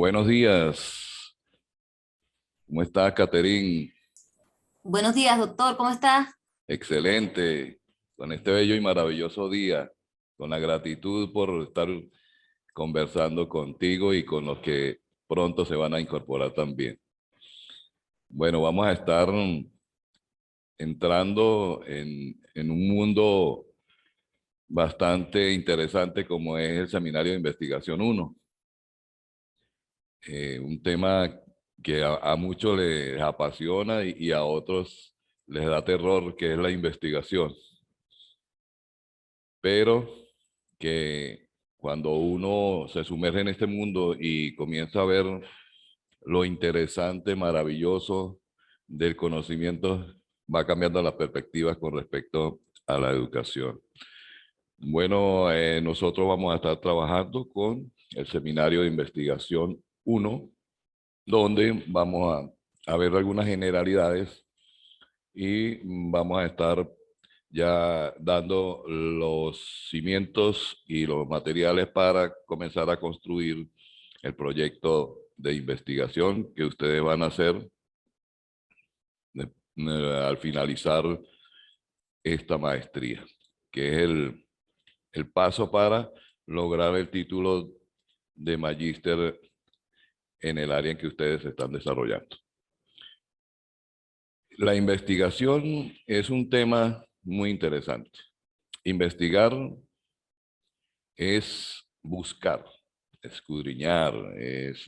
Buenos días. ¿Cómo estás, Caterín? Buenos días, doctor, ¿cómo está? Excelente. Con este bello y maravilloso día, con la gratitud por estar conversando contigo y con los que pronto se van a incorporar también. Bueno, vamos a estar entrando en un mundo bastante interesante como es el Seminario de Investigación 1. Un tema que a muchos les apasiona y a otros les da terror, que es la investigación. Pero que cuando uno se sumerge en este mundo y comienza a ver lo interesante, maravilloso del conocimiento, va cambiando las perspectivas con respecto a la educación. Bueno, nosotros vamos a estar trabajando con el Seminario de Investigación 1, donde vamos a ver algunas generalidades y vamos a estar ya dando los cimientos y los materiales para comenzar a construir el proyecto de investigación que ustedes van a hacer al finalizar esta maestría, que es el paso para lograr el título de magíster en el área en que ustedes se están desarrollando. La investigación es un tema muy interesante. Investigar es buscar, escudriñar, es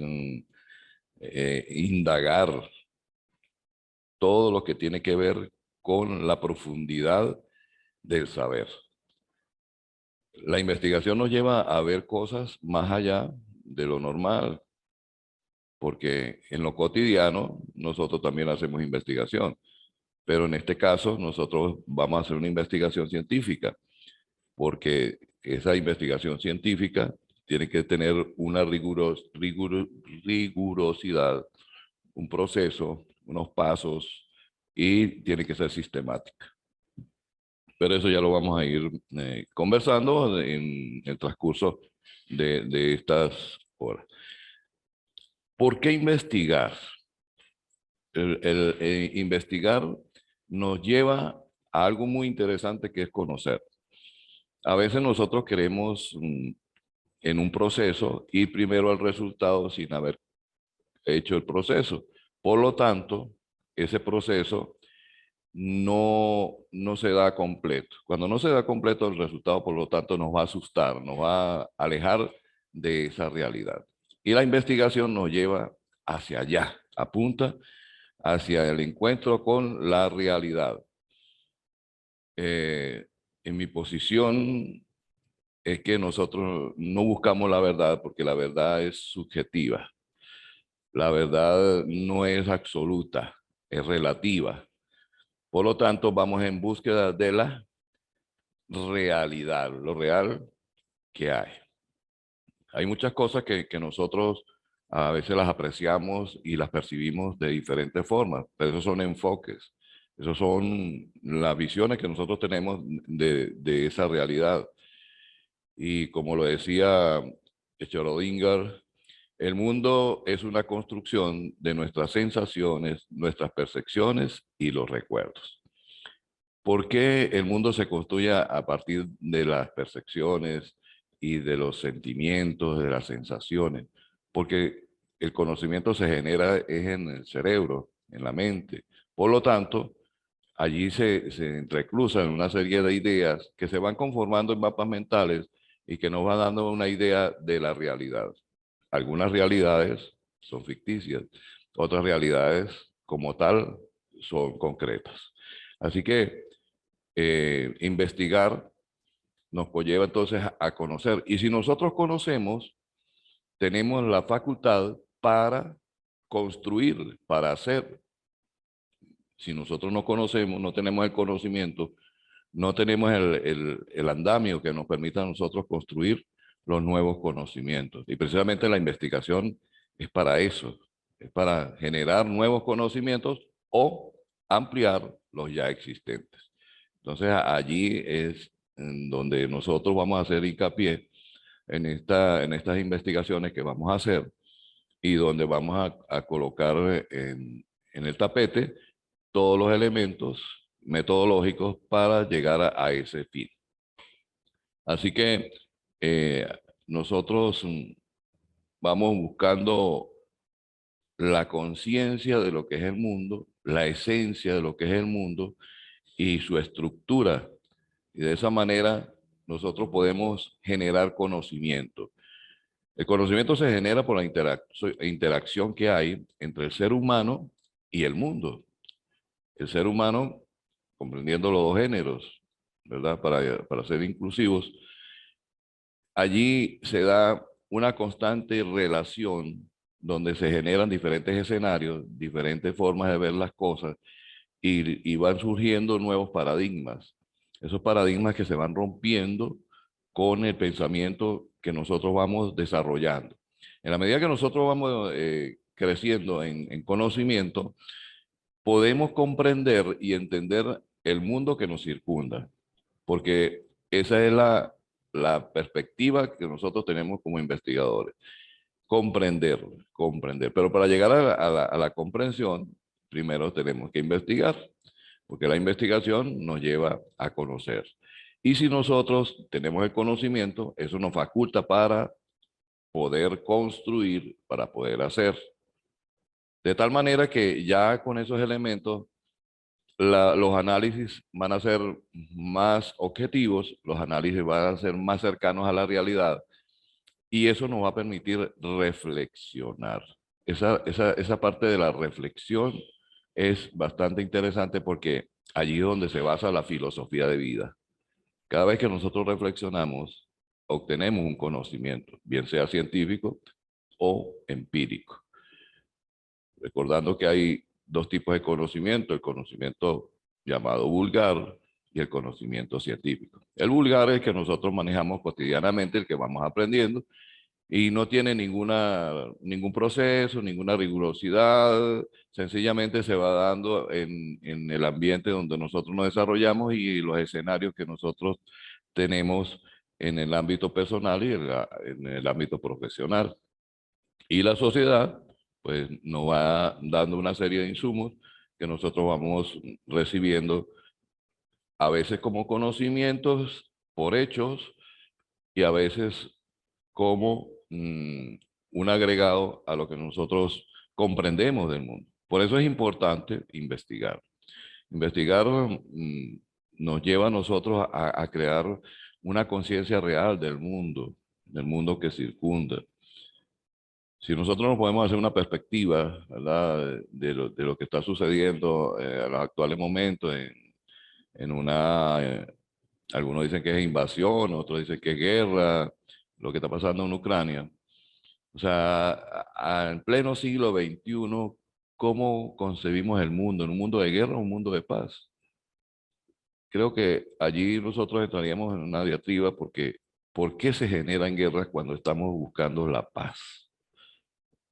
indagar todo lo que tiene que ver con la profundidad del saber. La investigación nos lleva a ver cosas más allá de lo normal, porque en lo cotidiano nosotros también hacemos investigación, pero en este caso nosotros vamos a hacer una investigación científica, porque esa investigación científica tiene que tener una rigurosidad, un proceso, unos pasos, y tiene que ser sistemática. Pero eso ya lo vamos a ir conversando en el transcurso de estas horas. ¿Por qué investigar? Investigar nos lleva a algo muy interesante que es conocer. A veces nosotros queremos en un proceso ir primero al resultado sin haber hecho el proceso. Por lo tanto, ese proceso no se da completo. Cuando no se da completo el resultado, por lo tanto, nos va a asustar, nos va a alejar de esa realidad. Y la investigación nos lleva hacia allá, apunta hacia el encuentro con la realidad. En mi posición es que nosotros no buscamos la verdad porque la verdad es subjetiva. La verdad no es absoluta, es relativa. Por lo tanto, vamos en búsqueda de la realidad, lo real que hay. Hay muchas cosas que nosotros a veces las apreciamos y las percibimos de diferentes formas, pero esos son enfoques, esos son las visiones que nosotros tenemos de esa realidad. Y como lo decía Schrödinger, el mundo es una construcción de nuestras sensaciones, nuestras percepciones y los recuerdos. ¿Por qué el mundo se construye a partir de las percepciones y de los sentimientos, de las sensaciones? Porque el conocimiento se genera es en el cerebro, en la mente. Por lo tanto, allí se entrecruzan una serie de ideas que se van conformando en mapas mentales y que nos van dando una idea de la realidad. Algunas realidades son ficticias, otras realidades como tal son concretas. Así que investigar nos conlleva entonces a conocer. Y si nosotros conocemos, tenemos la facultad para construir, para hacer. Si nosotros no conocemos, no tenemos el conocimiento, no tenemos el andamio que nos permita a nosotros construir los nuevos conocimientos. Y precisamente la investigación es para eso, es para generar nuevos conocimientos o ampliar los ya existentes. Entonces allí es en donde nosotros vamos a hacer hincapié en estas investigaciones que vamos a hacer y donde vamos a colocar en el tapete todos los elementos metodológicos para llegar a ese fin. Así que eh, nosotros vamos buscando la conciencia de lo que es el mundo, la esencia de lo que es el mundo y su estructura. Y de esa manera nosotros podemos generar conocimiento. El conocimiento se genera por la interacción que hay entre el ser humano y el mundo. El ser humano, comprendiendo los dos géneros, ¿verdad? Para ser inclusivos, allí se da una constante relación donde se generan diferentes escenarios, diferentes formas de ver las cosas y van surgiendo nuevos paradigmas. Esos paradigmas que se van rompiendo con el pensamiento que nosotros vamos desarrollando. En la medida que nosotros vamos creciendo en conocimiento, podemos comprender y entender el mundo que nos circunda, porque esa es la perspectiva que nosotros tenemos como investigadores. Comprender, comprender. Pero para llegar a la comprensión, primero tenemos que investigar, porque la investigación nos lleva a conocer. Y si nosotros tenemos el conocimiento, eso nos faculta para poder construir, para poder hacer. De tal manera que ya con esos elementos, los análisis van a ser más objetivos, los análisis van a ser más cercanos a la realidad y eso nos va a permitir reflexionar. Esa parte de la reflexión es bastante interesante porque allí es donde se basa la filosofía de vida. Cada vez que nosotros reflexionamos, obtenemos un conocimiento, bien sea científico o empírico. Recordando que hay dos tipos de conocimiento, el conocimiento llamado vulgar y el conocimiento científico. El vulgar es el que nosotros manejamos cotidianamente, el que vamos aprendiendo, y no tiene ningún proceso, ninguna rigurosidad, sencillamente se va dando en el ambiente donde nosotros nos desarrollamos y los escenarios que nosotros tenemos en el ámbito personal y en el ámbito profesional. Y la sociedad, pues, nos va dando una serie de insumos que nosotros vamos recibiendo, a veces como conocimientos por hechos y a veces como un agregado a lo que nosotros comprendemos del mundo. Por eso es importante investigar. Investigar nos lleva a nosotros a crear una conciencia real del mundo que circunda. Si nosotros nos podemos hacer una perspectiva, ¿verdad?, de lo que está sucediendo en los actuales momentos, en algunos dicen que es invasión, otros dicen que es guerra, lo que está pasando en Ucrania. O sea, en pleno siglo XXI, ¿cómo concebimos el mundo? ¿En un mundo de guerra o un mundo de paz? Creo que allí nosotros entraríamos en una diatriba porque ¿por qué se generan guerras cuando estamos buscando la paz?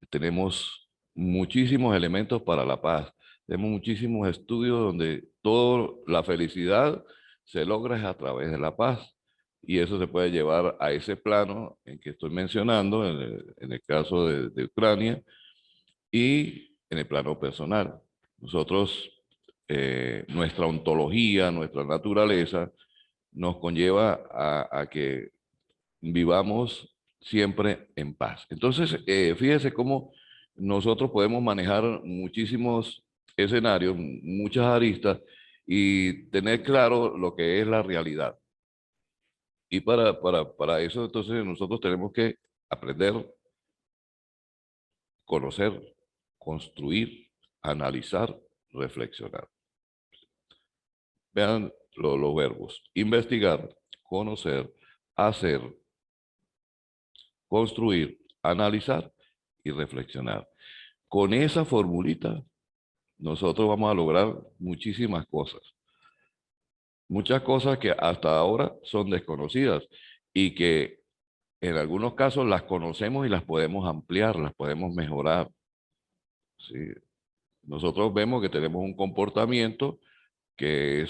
Tenemos muchísimos elementos para la paz. Tenemos muchísimos estudios donde toda la felicidad se logra es a través de la paz. Y eso se puede llevar a ese plano en que estoy mencionando, en el caso de Ucrania, y en el plano personal. Nosotros, nuestra ontología, nuestra naturaleza, nos conlleva a que vivamos siempre en paz. Entonces, fíjese cómo nosotros podemos manejar muchísimos escenarios, muchas aristas y tener claro lo que es la realidad. Y para eso, entonces, nosotros tenemos que aprender, conocer, construir, analizar, reflexionar. Vean los verbos: investigar, conocer, hacer, construir, analizar y reflexionar. Con esa formulita, nosotros vamos a lograr muchísimas cosas. Muchas cosas que hasta ahora son desconocidas y que en algunos casos las conocemos y las podemos ampliar, las podemos mejorar. ¿Sí? Nosotros vemos que tenemos un comportamiento que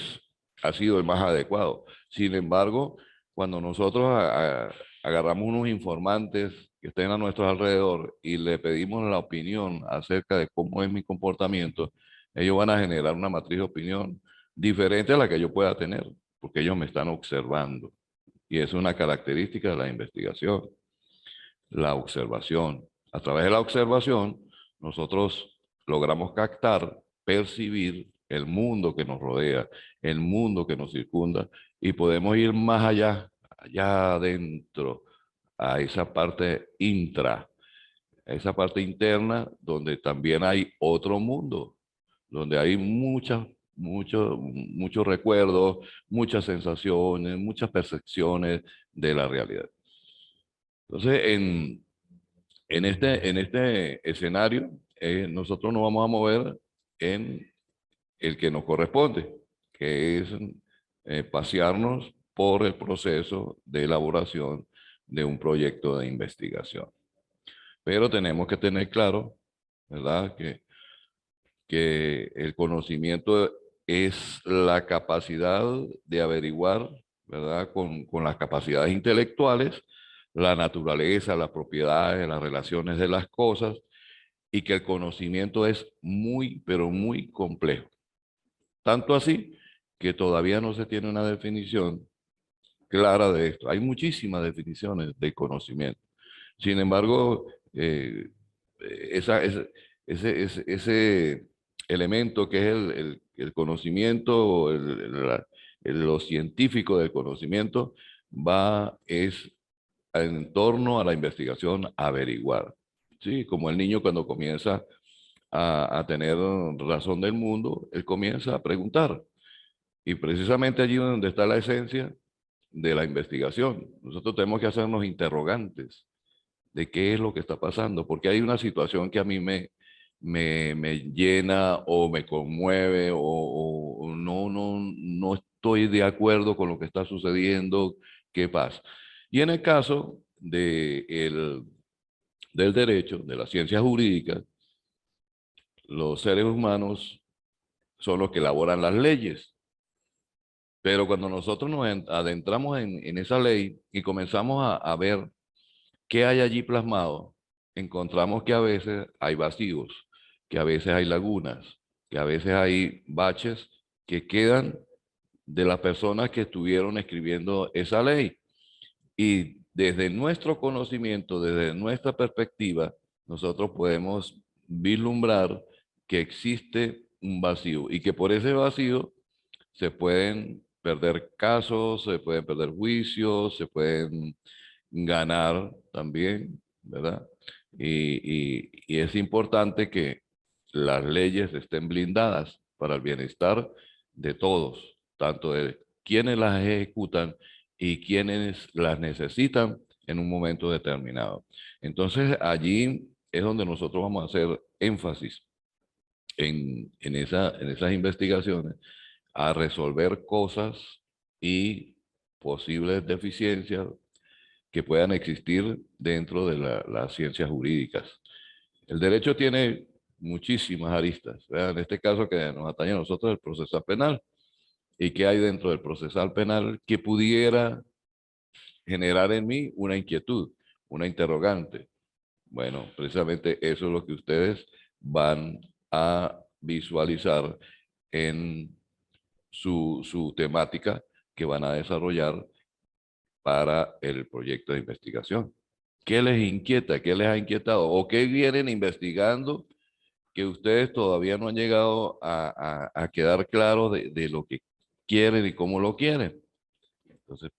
ha sido el más adecuado. Sin embargo, cuando nosotros agarramos unos informantes que estén a nuestro alrededor y le pedimos la opinión acerca de cómo es mi comportamiento, ellos van a generar una matriz de opinión diferente a la que yo pueda tener, porque ellos me están observando. Y es una característica de la investigación, la observación. A través de la observación, nosotros logramos captar, percibir el mundo que nos rodea, el mundo que nos circunda, y podemos ir más allá, allá adentro, a esa parte intra, a esa parte interna, donde también hay otro mundo, donde hay muchos recuerdos, muchas sensaciones, muchas percepciones de la realidad. Entonces, en este escenario, nosotros nos vamos a mover en el que nos corresponde, que es pasearnos por el proceso de elaboración de un proyecto de investigación. Pero tenemos que tener claro, ¿verdad?, que el conocimiento es la capacidad de averiguar, ¿verdad?, con las capacidades intelectuales, la naturaleza, las propiedades, las relaciones de las cosas, y que el conocimiento es muy, pero muy complejo. Tanto así que todavía no se tiene una definición clara de esto. Hay muchísimas definiciones de conocimiento. Sin embargo, ese elemento que es el conocimiento, lo científico del conocimiento, es en torno a la investigación averiguar. ¿Sí? Como el niño cuando comienza a tener razón del mundo, él comienza a preguntar. Y precisamente allí donde está la esencia de la investigación. Nosotros tenemos que hacernos interrogantes de qué es lo que está pasando, porque hay una situación que a mí me llena o me conmueve o no estoy de acuerdo con lo que está sucediendo, ¿qué pasa? Y en el caso del derecho, de las ciencias jurídicas, los seres humanos son los que elaboran las leyes. Pero cuando nosotros nos adentramos en esa ley y comenzamos a ver qué hay allí plasmado, encontramos que a veces hay vacíos, que a veces hay lagunas, que a veces hay baches que quedan de las personas que estuvieron escribiendo esa ley. Y desde nuestro conocimiento, desde nuestra perspectiva, nosotros podemos vislumbrar que existe un vacío y que por ese vacío se pueden perder casos, se pueden perder juicios, se pueden ganar también, ¿verdad? Y es importante que las leyes estén blindadas para el bienestar de todos, tanto de quienes las ejecutan y quienes las necesitan en un momento determinado. Entonces, allí es donde nosotros vamos a hacer énfasis en esas investigaciones, a resolver cosas y posibles deficiencias que puedan existir dentro de las ciencias jurídicas. El derecho tiene muchísimas aristas, ¿verdad? En este caso que nos atañe a nosotros el procesal penal. ¿Y qué hay dentro del procesal penal que pudiera generar en mí una inquietud, una interrogante? Bueno, precisamente eso es lo que ustedes van a visualizar en su temática que van a desarrollar para el proyecto de investigación. ¿Qué les inquieta? ¿Qué les ha inquietado? ¿O qué vienen investigando que ustedes todavía no han llegado a quedar claros de lo que quieren y cómo lo quieren? Entonces,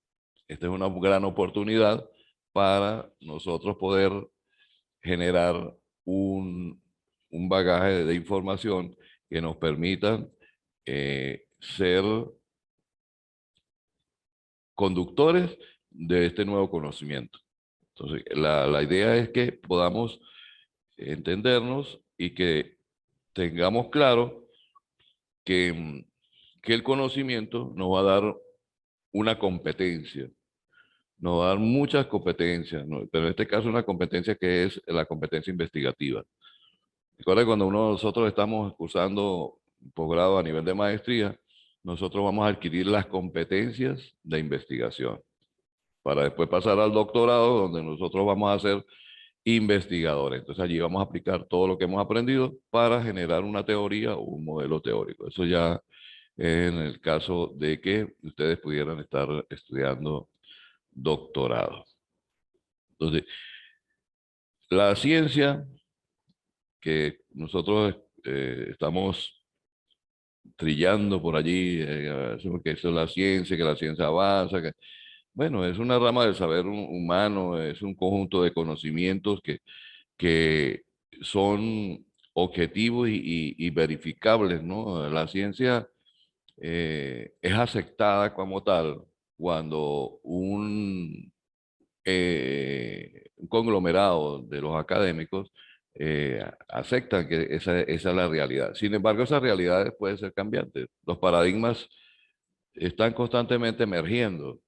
esta es una gran oportunidad para nosotros poder generar un bagaje de información que nos permita ser conductores de este nuevo conocimiento. Entonces, la idea es que podamos entendernos y que tengamos claro que el conocimiento nos va a dar una competencia, nos va a dar muchas competencias, ¿no? Pero en este caso una competencia que es la competencia investigativa. Recuerda que cuando nosotros estamos cursando posgrado a nivel de maestría, nosotros vamos a adquirir las competencias de investigación para después pasar al doctorado, donde nosotros vamos a hacer investigadores. Entonces allí vamos a aplicar todo lo que hemos aprendido para generar una teoría o un modelo teórico. Eso ya en el caso de que ustedes pudieran estar estudiando doctorado. Entonces, la ciencia que nosotros estamos trillando por allí, que eso es la ciencia, que la ciencia avanza, que, bueno, es una rama del saber humano, es un conjunto de conocimientos que son objetivos y verificables, ¿no? La ciencia es aceptada como tal cuando un conglomerado de los académicos aceptan que esa es la realidad. Sin embargo, esas realidades pueden ser cambiantes. Los paradigmas están constantemente emergiendo.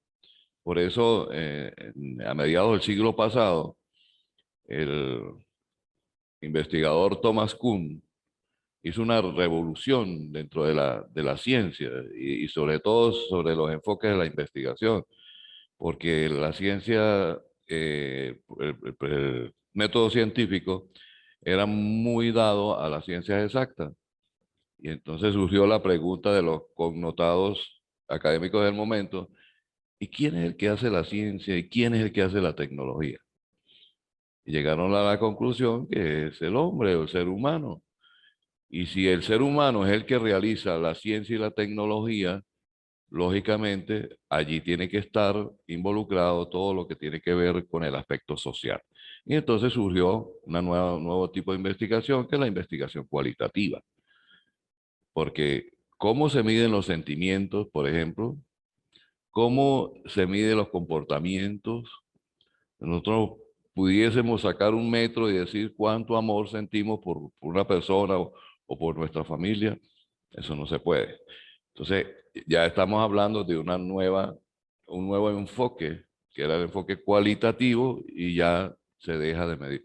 Por eso, a mediados del siglo pasado, el investigador Thomas Kuhn hizo una revolución dentro de la ciencia y sobre todo sobre los enfoques de la investigación, porque la ciencia, el método científico era muy dado a las ciencias exactas. Y entonces surgió la pregunta de los connotados académicos del momento, ¿y quién es el que hace la ciencia y quién es el que hace la tecnología? Y llegaron a la conclusión que es el hombre o el ser humano. Y si el ser humano es el que realiza la ciencia y la tecnología, lógicamente allí tiene que estar involucrado todo lo que tiene que ver con el aspecto social. Y entonces surgió un nuevo tipo de investigación, que es la investigación cualitativa. Porque ¿cómo se miden los sentimientos, por ejemplo? ¿Cómo se miden los comportamientos? Nosotros pudiésemos sacar un metro y decir cuánto amor sentimos por una persona o por nuestra familia. Eso no se puede. Entonces, ya estamos hablando de un nuevo enfoque, que era el enfoque cualitativo, y ya se deja de medir.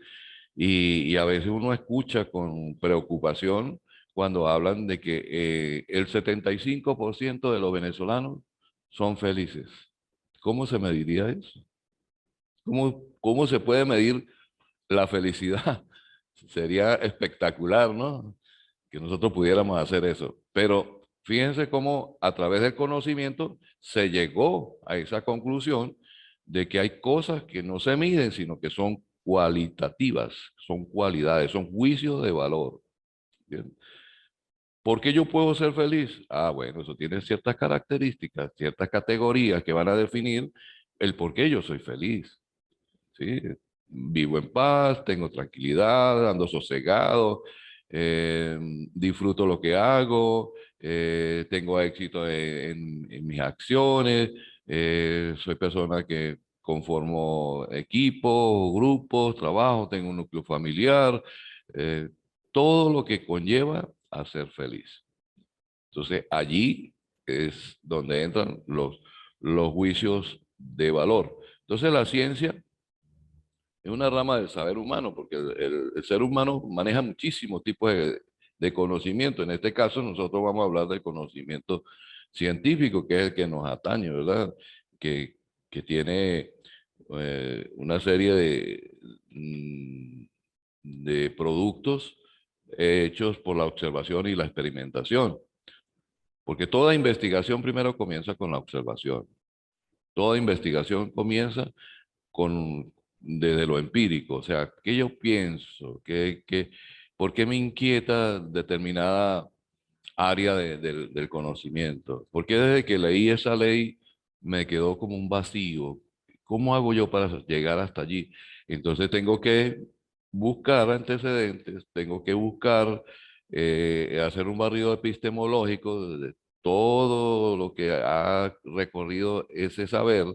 Y a veces uno escucha con preocupación cuando hablan de que el 75% de los venezolanos son felices. ¿Cómo se mediría eso? ¿Cómo se puede medir la felicidad? Sería espectacular, ¿no? Que nosotros pudiéramos hacer eso. Pero fíjense cómo a través del conocimiento se llegó a esa conclusión de que hay cosas que no se miden, sino que son cualitativas, son cualidades, son juicios de valor. ¿Bien? ¿Por qué yo puedo ser feliz? Ah, bueno, eso tiene ciertas características, ciertas categorías que van a definir el por qué yo soy feliz. ¿Sí? Vivo en paz, tengo tranquilidad, ando sosegado, eh, disfruto lo que hago, tengo éxito en mis acciones, soy persona que conformo equipos, grupos, trabajo, tengo un núcleo familiar, eh, todo lo que conlleva a ser feliz. Entonces allí es donde entran los juicios de valor. Entonces la ciencia es una rama del saber humano, porque el ser humano maneja muchísimos tipos de conocimiento. En este caso, nosotros vamos a hablar del conocimiento científico, que es el que nos atañe, ¿verdad? Que, que tiene una serie de productos hechos por la observación y la experimentación. Porque toda investigación primero comienza con la observación. Toda investigación comienza desde lo empírico, o sea, ¿qué yo pienso? ¿Por qué me inquieta determinada área del conocimiento? ¿Por qué desde que leí esa ley me quedó como un vacío? ¿Cómo hago yo para llegar hasta allí? Entonces tengo que buscar antecedentes, tengo que buscar hacer un barrido epistemológico de todo lo que ha recorrido ese saber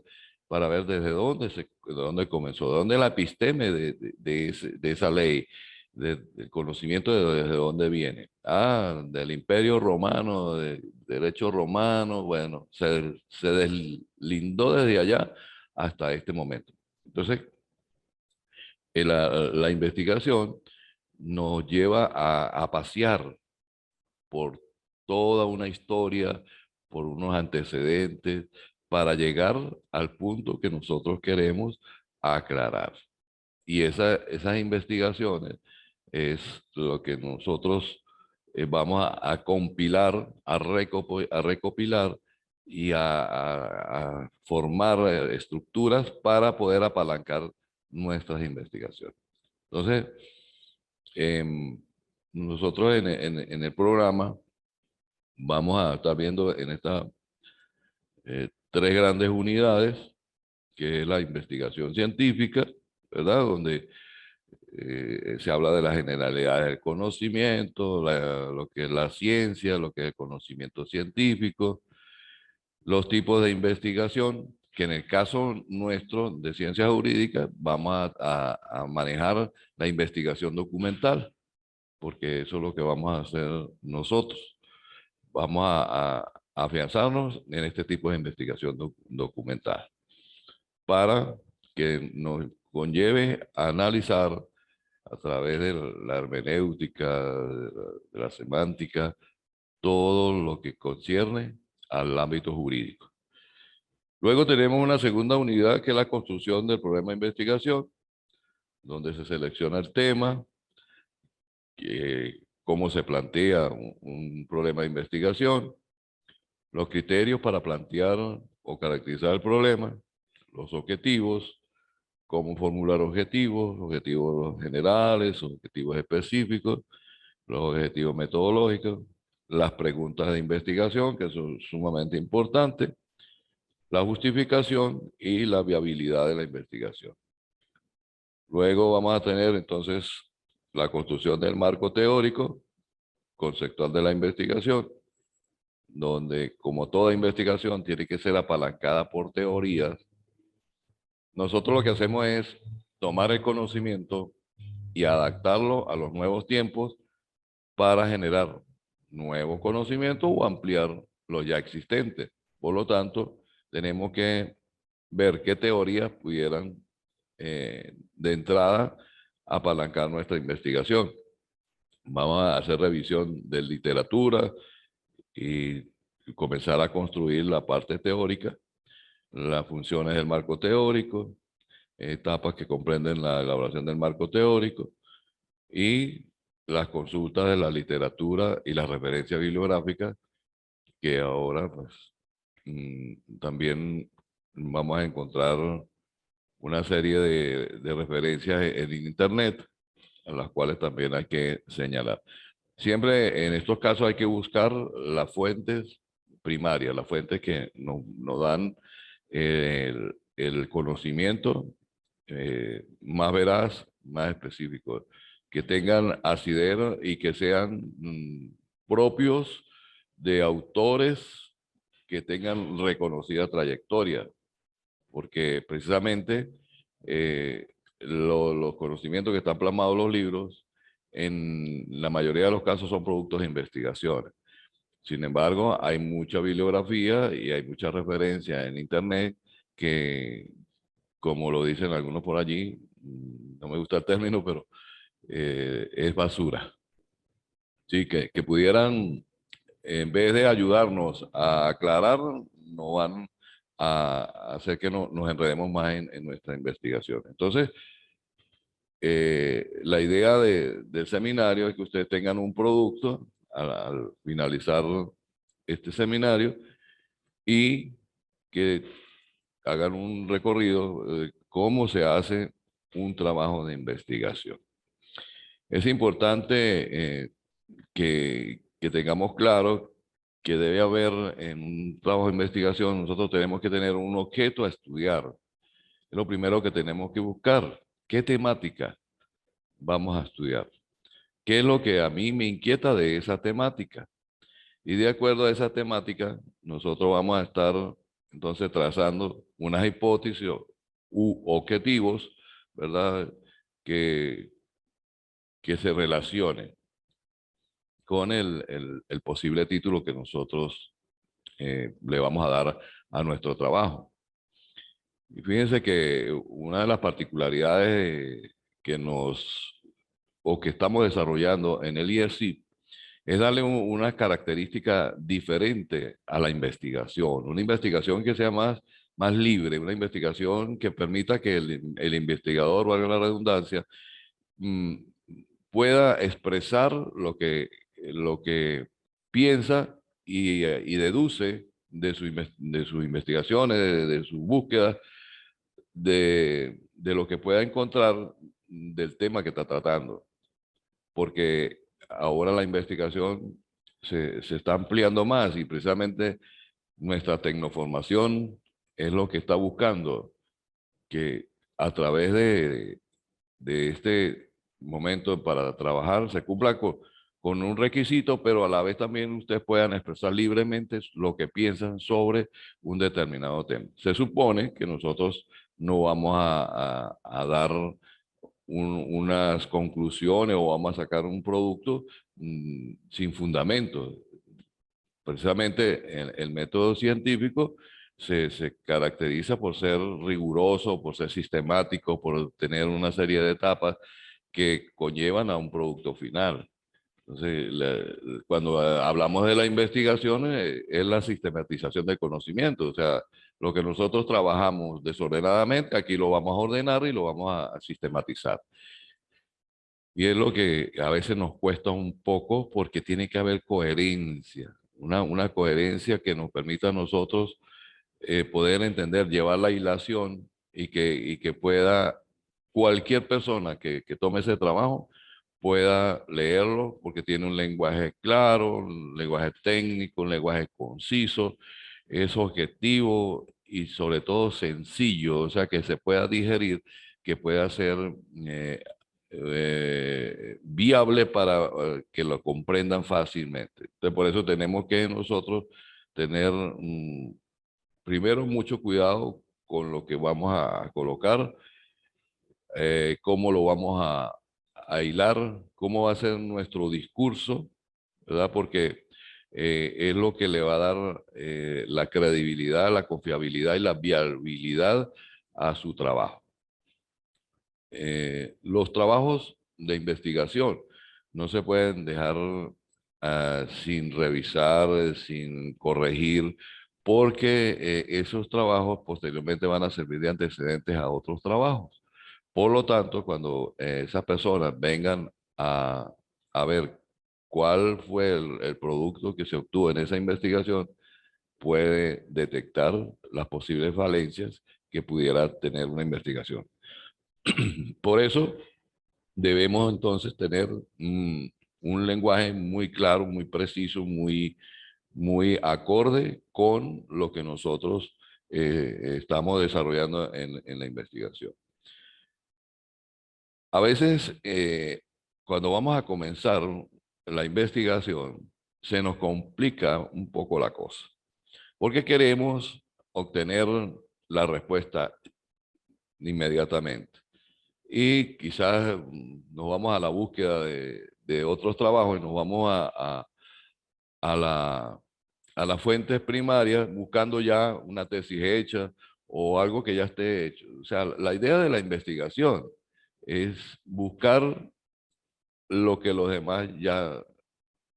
para ver desde de dónde comenzó, de dónde la episteme de esa ley, del conocimiento desde dónde viene. Ah, del Imperio Romano, del derecho romano, bueno, se deslindó desde allá hasta este momento. Entonces, la investigación nos lleva a pasear por toda una historia, por unos antecedentes, para llegar al punto que nosotros queremos aclarar. Y esas investigaciones es lo que nosotros vamos a compilar, a recopilar y a formar estructuras para poder apalancar nuestras investigaciones. Entonces, nosotros en el programa vamos a estar viendo en estas tres grandes unidades, que es la investigación científica, ¿verdad? Donde se habla de las generalidades del conocimiento, lo que es la ciencia, lo que es el conocimiento científico, los tipos de investigación, que en el caso nuestro de ciencias jurídicas vamos a manejar la investigación documental, porque eso es lo que vamos a hacer nosotros. Vamos a afianzarnos en este tipo de investigación documental para que nos conlleve a analizar a través de la hermenéutica, de la semántica, todo lo que concierne al ámbito jurídico. Luego tenemos una segunda unidad que es la construcción del problema de investigación, donde se selecciona el tema, cómo se plantea un problema de investigación, los criterios para plantear o caracterizar el problema, los objetivos, cómo formular objetivos, objetivos generales, objetivos específicos, los objetivos metodológicos, las preguntas de investigación, que son sumamente importantes, la justificación y la viabilidad de la investigación. Luego vamos a tener entonces la construcción del marco teórico, conceptual de la investigación, donde como toda investigación tiene que ser apalancada por teorías. Nosotros lo que hacemos es tomar el conocimiento y adaptarlo a los nuevos tiempos para generar nuevos conocimientos o ampliar los ya existentes. Por lo tanto, tenemos que ver qué teorías pudieran de entrada apalancar nuestra investigación. Vamos a hacer revisión de literatura y comenzar a construir la parte teórica, las funciones del marco teórico, etapas que comprenden la elaboración del marco teórico y las consultas de la literatura y las referencias bibliográficas, que ahora pues también vamos a encontrar una serie de referencias en internet, a las cuales también hay que señalar. Siempre en estos casos hay que buscar las fuentes primarias, las fuentes que nos dan el conocimiento más veraz, más específico, que tengan asidero y que sean propios de autores que tengan reconocida trayectoria, porque precisamente los conocimientos que están plasmados en los libros, en la mayoría de los casos son productos de investigaciones. Sin embargo, hay mucha bibliografía y hay muchas referencias en internet que, como lo dicen algunos por allí, no me gusta el término, pero es basura. Sí, que pudieran, en vez de ayudarnos a aclarar, no van a hacer que nos enredemos más en nuestra investigación. Entonces, la idea del seminario es que ustedes tengan un producto al finalizar este seminario y que hagan un recorrido de cómo se hace un trabajo de investigación. Es importante que tengamos claro que debe haber en un trabajo de investigación, nosotros tenemos que tener un objeto a estudiar. Es lo primero que tenemos que buscar. ¿Qué temática vamos a estudiar? ¿Qué es lo que a mí me inquieta de esa temática? Y de acuerdo a esa temática, nosotros vamos a estar entonces trazando unas hipótesis u objetivos, ¿verdad? Que se relacionen con el posible título que nosotros le vamos a dar a nuestro trabajo. Y fíjense que una de las particularidades que estamos desarrollando en el IESIP es darle una característica diferente a la investigación, una investigación que sea más más libre, una investigación que permita que el investigador, valga la redundancia, mm, pueda expresar lo que piensa y deduce de sus investigaciones, de sus búsquedas, de lo que pueda encontrar del tema que está tratando. Porque ahora la investigación se está ampliando más y precisamente nuestra tecnoformación es lo que está buscando, que a través de este momento para trabajar se cumpla con un requisito, pero a la vez también ustedes puedan expresar libremente lo que piensan sobre un determinado tema. Se supone que nosotros no vamos a dar unas conclusiones o vamos a sacar un producto sin fundamento. Precisamente el método científico se caracteriza por ser riguroso, por ser sistemático, por tener una serie de etapas que conllevan a un producto final. Entonces, cuando hablamos de la investigación, es la sistematización del conocimiento. O sea, lo que nosotros trabajamos desordenadamente, aquí lo vamos a ordenar y lo vamos a sistematizar. Y es lo que a veces nos cuesta un poco porque tiene que haber coherencia, una coherencia que nos permita a nosotros poder entender, llevar la hilación y que pueda cualquier persona que tome ese trabajo pueda leerlo porque tiene un lenguaje claro, un lenguaje técnico, un lenguaje conciso, es objetivo y sobre todo sencillo, o sea, que se pueda digerir, que pueda ser viable para que lo comprendan fácilmente. Entonces, por eso tenemos que nosotros tener primero mucho cuidado con lo que vamos a colocar, cómo lo vamos a hilar, cómo va a ser nuestro discurso, ¿verdad? Porque es lo que le va a dar la credibilidad, la confiabilidad y la viabilidad a su trabajo. Los trabajos de investigación no se pueden dejar sin revisar, sin corregir, porque esos trabajos posteriormente van a servir de antecedentes a otros trabajos. Por lo tanto, cuando esas personas vengan a ver cuál fue el producto que se obtuvo en esa investigación, puede detectar las posibles falencias que pudiera tener una investigación. Por eso debemos entonces tener un lenguaje muy claro, muy preciso, muy acorde con lo que nosotros estamos desarrollando en la investigación. A veces, cuando vamos a comenzar la investigación, se nos complica un poco la cosa, porque queremos obtener la respuesta inmediatamente. Y quizás nos vamos a la búsqueda de otros trabajos y nos vamos a a las fuentes primarias buscando ya una tesis hecha o algo que ya esté hecho. O sea, la idea de la investigación es buscar lo que los demás ya,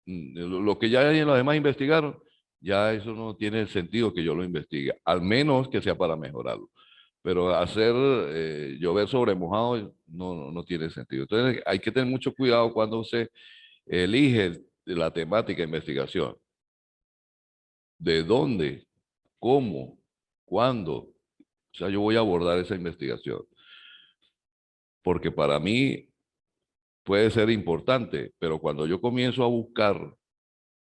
lo que ya los demás investigaron, ya eso no tiene sentido que yo lo investigue, al menos que sea para mejorarlo. Pero hacer llover sobre mojado no tiene sentido. Entonces hay que tener mucho cuidado cuando se elige la temática de investigación. ¿De dónde? ¿Cómo? ¿Cuándo? O sea, yo voy a abordar esa investigación. Porque para mí puede ser importante, pero cuando yo comienzo a buscar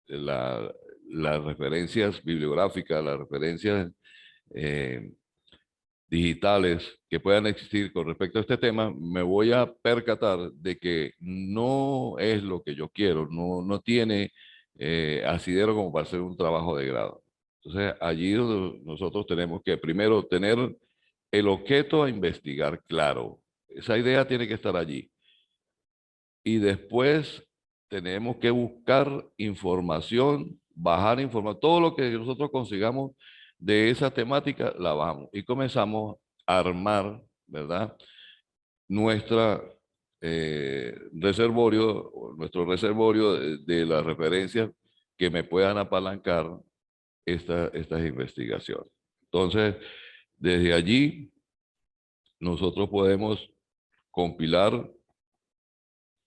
la- las referencias bibliográficas, las referencias eh, digitales que puedan existir con respecto a este tema, me voy a percatar de que no es lo que yo quiero, no tiene asidero como para hacer un trabajo de grado. Entonces, allí es donde nosotros tenemos que primero tener el objeto a investigar claro. Esa idea tiene que estar allí. Y después tenemos que buscar información, bajar información, todo lo que nosotros consigamos de esa temática, la bajamos y comenzamos a armar, ¿verdad? Nuestra reservorio, nuestro reservorio de las referencias que me puedan apalancar estas investigaciones. Entonces, Desde allí, nosotros podemos compilar,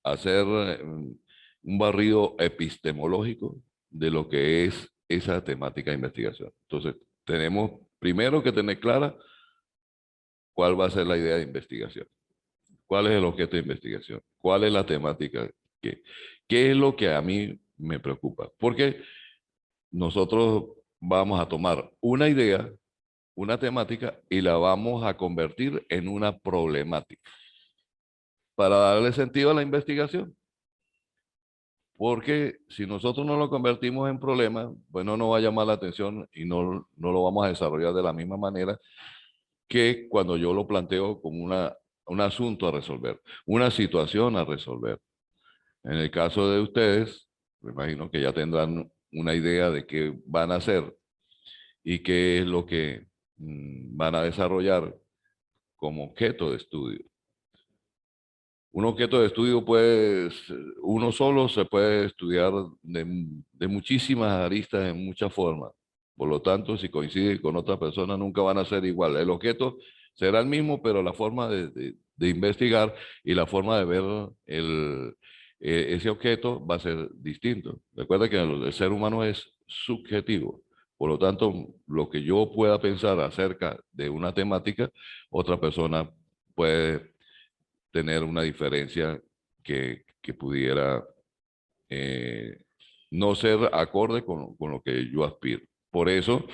hacer un barrido epistemológico de lo que es esa temática de investigación. Entonces, tenemos primero que tener clara cuál va a ser la idea de investigación, cuál es el objeto de investigación, cuál es la temática, qué, qué es lo que a mí me preocupa. Porque nosotros vamos a tomar una idea, una temática, y la vamos a convertir en una problemática para darle sentido a la investigación. Porque si nosotros no lo convertimos en problema, pues no nos va a llamar la atención y no lo vamos a desarrollar de la misma manera que cuando yo lo planteo como un asunto a resolver, una situación a resolver. En el caso de ustedes, me imagino que ya tendrán una idea de qué van a hacer y qué es lo que van a desarrollar como objeto de estudio. Un objeto de estudio, pues, uno solo se puede estudiar de muchísimas aristas en muchas formas. Por lo tanto, si coincide con otra persona, nunca van a ser igual. El objeto será el mismo, pero la forma de investigar y la forma de ver ese objeto va a ser distinto. Recuerda que el ser humano es subjetivo. Por lo tanto, lo que yo pueda pensar acerca de una temática, otra persona puede tener una diferencia que pudiera eh, no ser acorde con lo que yo aspiro. Por eso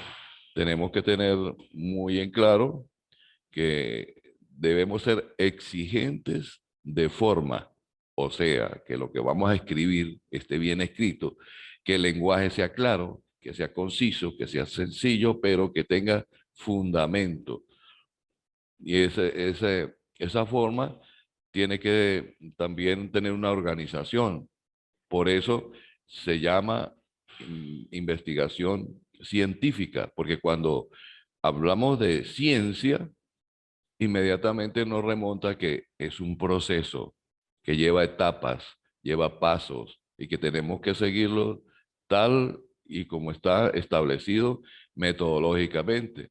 tenemos que tener muy en claro que debemos ser exigentes de forma, o sea, que lo que vamos a escribir esté bien escrito, que el lenguaje sea claro, que sea conciso, que sea sencillo, pero que tenga fundamento. Y esa forma tiene que también tener una organización. Por eso se llama investigación científica, porque cuando hablamos de ciencia, inmediatamente nos remonta que es un proceso que lleva etapas, lleva pasos y que tenemos que seguirlo tal y como está establecido metodológicamente,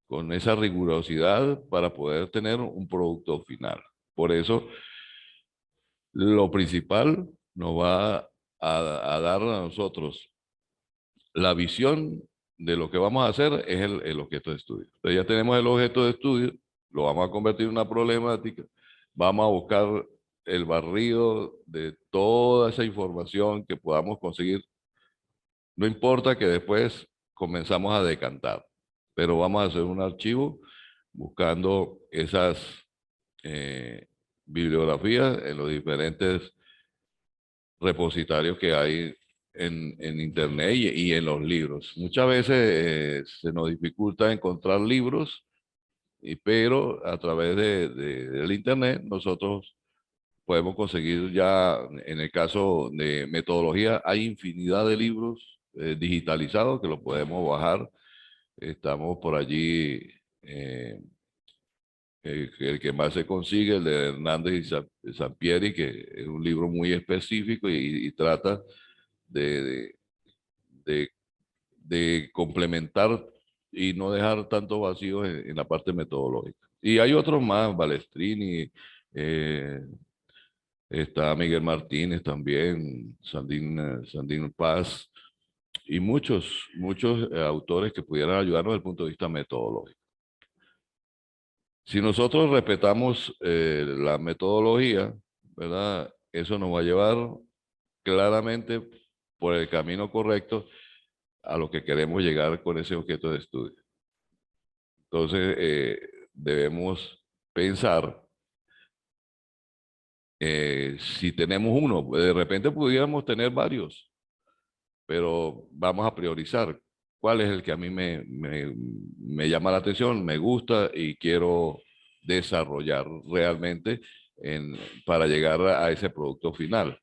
con esa rigurosidad para poder tener un producto final. Por eso, lo principal nos va a dar a nosotros la visión de lo que vamos a hacer es el objeto de estudio. Entonces ya tenemos el objeto de estudio, lo vamos a convertir en una problemática, vamos a buscar el barrido de toda esa información que podamos conseguir. No importa que después comenzamos a decantar, pero vamos a hacer un archivo buscando esas eh, bibliografías en los diferentes repositorios que hay en Internet y en los libros. Muchas veces se nos dificulta encontrar libros, pero a través del Internet nosotros podemos conseguir ya, en el caso de metodología, hay infinidad de libros digitalizados que los podemos bajar. Estamos por allí, el que más se consigue, el de Hernández y Sampieri, que es un libro muy específico y trata de, de, de, de complementar y no dejar tantos vacíos en la parte metodológica. Y hay otros más, Balestrini, eh, está Miguel Martínez también, Sandín Paz, y muchos autores que pudieran ayudarnos desde el punto de vista metodológico. Si nosotros respetamos la metodología, ¿verdad? Eso nos va a llevar claramente por el camino correcto a lo que queremos llegar con ese objeto de estudio. Entonces, debemos pensar si tenemos uno, de repente pudiéramos tener varios, pero vamos a priorizar cuál es el que a mí me llama la atención, me gusta y quiero desarrollar realmente para llegar a ese producto final,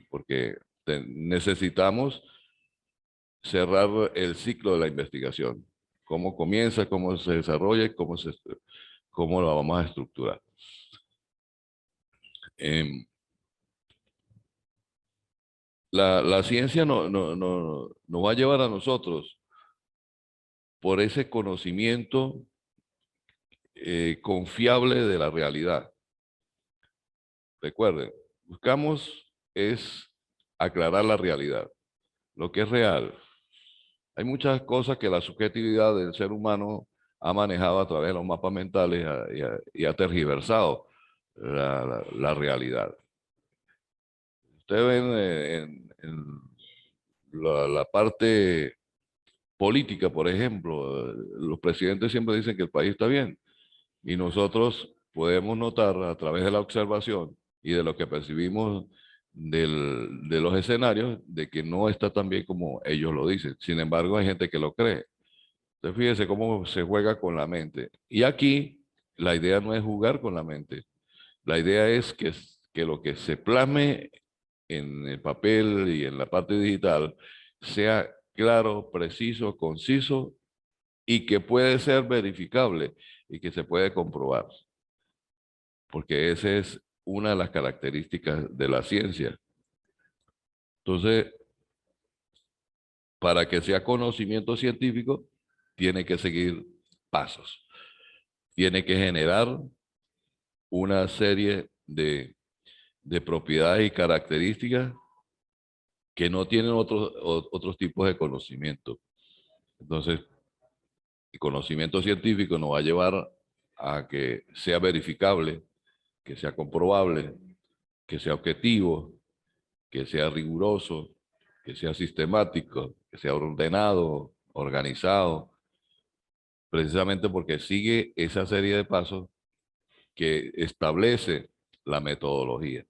porque necesitamos cerrar el ciclo de la investigación. Cómo comienza, cómo se desarrolla y cómo lo vamos a estructurar. Em, la ciencia nos va a llevar a nosotros por ese conocimiento confiable de la realidad. Recuerden, buscamos es aclarar la realidad, lo que es real. Hay muchas cosas que la subjetividad del ser humano ha manejado a través de los mapas mentales y ha tergiversado la realidad. Ustedes ven en la parte política, por ejemplo, los presidentes siempre dicen que el país está bien y nosotros podemos notar a través de la observación y de lo que percibimos de los escenarios de que no está tan bien como ellos lo dicen. Sin embargo, hay gente que lo cree. Entonces, fíjese cómo se juega con la mente. Y aquí la idea no es jugar con la mente. La idea es que lo que se plasme en el papel y en la parte digital sea claro, preciso, conciso y que puede ser verificable y que se puede comprobar. Porque esa es una de las características de la ciencia. Entonces, para que sea conocimiento científico, tiene que seguir pasos. Tiene que generar una serie de propiedades y características que no tienen otros tipos de conocimiento. Entonces, el conocimiento científico nos va a llevar a que sea verificable, que sea comprobable, que sea objetivo, que sea riguroso, que sea sistemático, que sea ordenado, organizado, precisamente porque sigue esa serie de pasos que establece la metodología.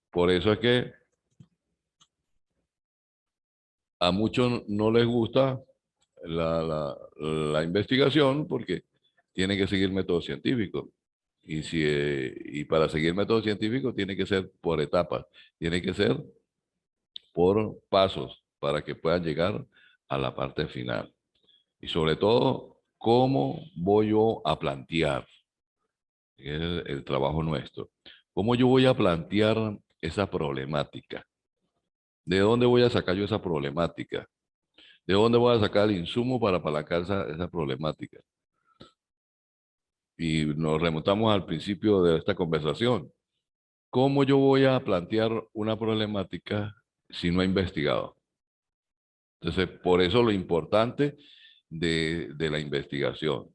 Por eso es que a muchos no les gusta la investigación porque tiene que seguir método científico. Y para seguir método científico tiene que ser por etapas, tiene que ser por pasos para que puedan llegar a la parte final. Y sobre todo, ¿cómo voy yo a plantear? Es el trabajo nuestro. ¿Cómo yo voy a plantear esa problemática? ¿De dónde voy a sacar yo esa problemática? ¿De dónde voy a sacar el insumo para apalancar esa problemática? Y nos remontamos al principio de esta conversación. ¿Cómo yo voy a plantear una problemática si no he investigado? Entonces, por eso lo importante de la investigación.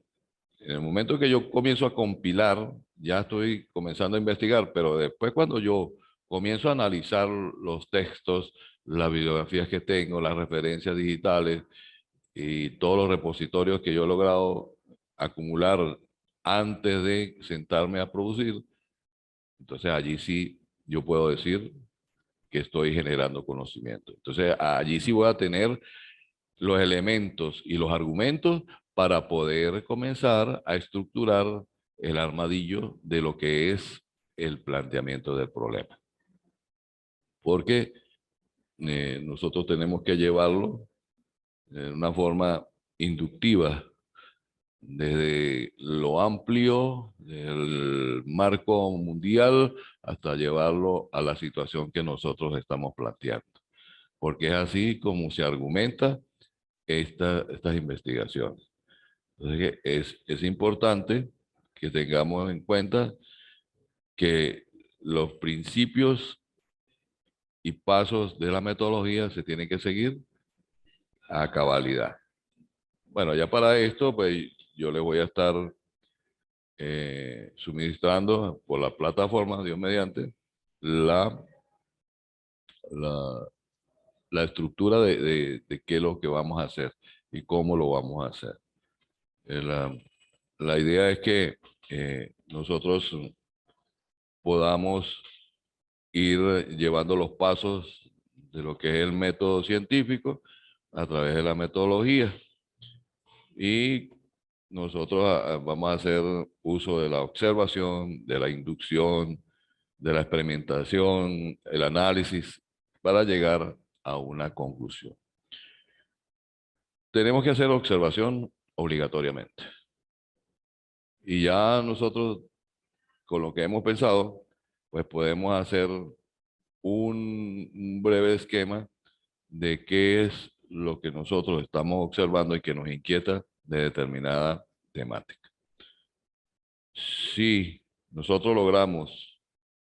En el momento que yo comienzo a compilar, ya estoy comenzando a investigar, pero después cuando yo comienzo a analizar los textos, las bibliografías que tengo, las referencias digitales y todos los repositorios que yo he logrado acumular antes de sentarme a producir, entonces allí sí yo puedo decir que estoy generando conocimiento. Entonces allí sí voy a tener los elementos y los argumentos para poder comenzar a estructurar el armadillo de lo que es el planteamiento del problema. Porque nosotros tenemos que llevarlo de una forma inductiva, desde lo amplio del marco mundial hasta llevarlo a la situación que nosotros estamos planteando. Porque es así como se argumenta estas investigaciones. Entonces, es importante que tengamos en cuenta que los principios y pasos de la metodología se tienen que seguir a cabalidad. Bueno, ya para esto, pues yo les voy a estar suministrando por la plataforma, Dios mediante, la, la, la estructura de qué es lo que vamos a hacer y cómo lo vamos a hacer. La idea es que nosotros podamos ir llevando los pasos de lo que es el método científico a través de la metodología. Y nosotros vamos a hacer uso de la observación, de la inducción, de la experimentación, el análisis, para llegar a una conclusión. Tenemos que hacer observación obligatoriamente. Y ya nosotros, con lo que hemos pensado, pues podemos hacer un breve esquema de qué es lo que nosotros estamos observando y que nos inquieta de determinada temática. Si nosotros logramos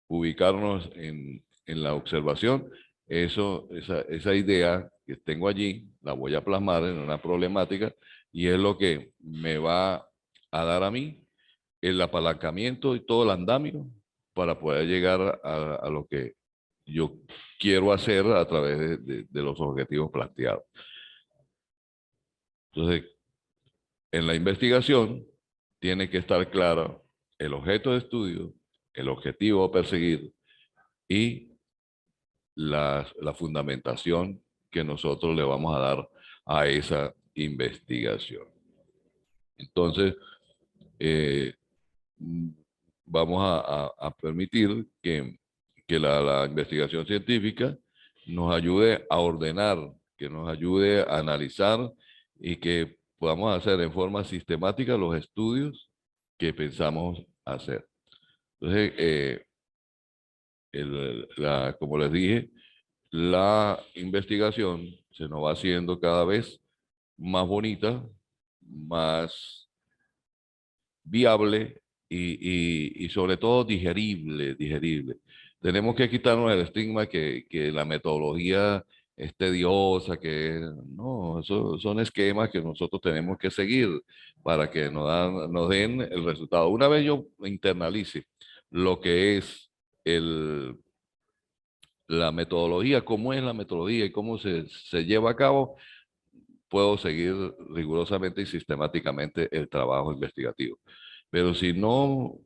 ubicarnos en la observación, esa idea que tengo allí, la voy a plasmar en una problemática y es lo que me va a dar a mí el apalancamiento y todo el andamio para poder llegar a lo que yo quiero hacer a través de los objetivos planteados. Entonces, en la investigación tiene que estar claro el objeto de estudio, el objetivo a perseguir y la fundamentación que nosotros le vamos a dar a esa investigación. Entonces, eh, vamos a permitir que la investigación científica nos ayude a ordenar, que nos ayude a analizar y que podamos hacer en forma sistemática los estudios que pensamos hacer. Entonces, como les dije, la investigación se nos va haciendo cada vez más bonita, más viable y sobre todo digerible. Tenemos que quitarnos el estigma que la metodología es tediosa, que no, eso son esquemas que nosotros tenemos que seguir para que nos den el resultado. Una vez yo internalice lo que es el, la metodología, cómo es la metodología y cómo se lleva a cabo, puedo seguir rigurosamente y sistemáticamente el trabajo investigativo. Pero si no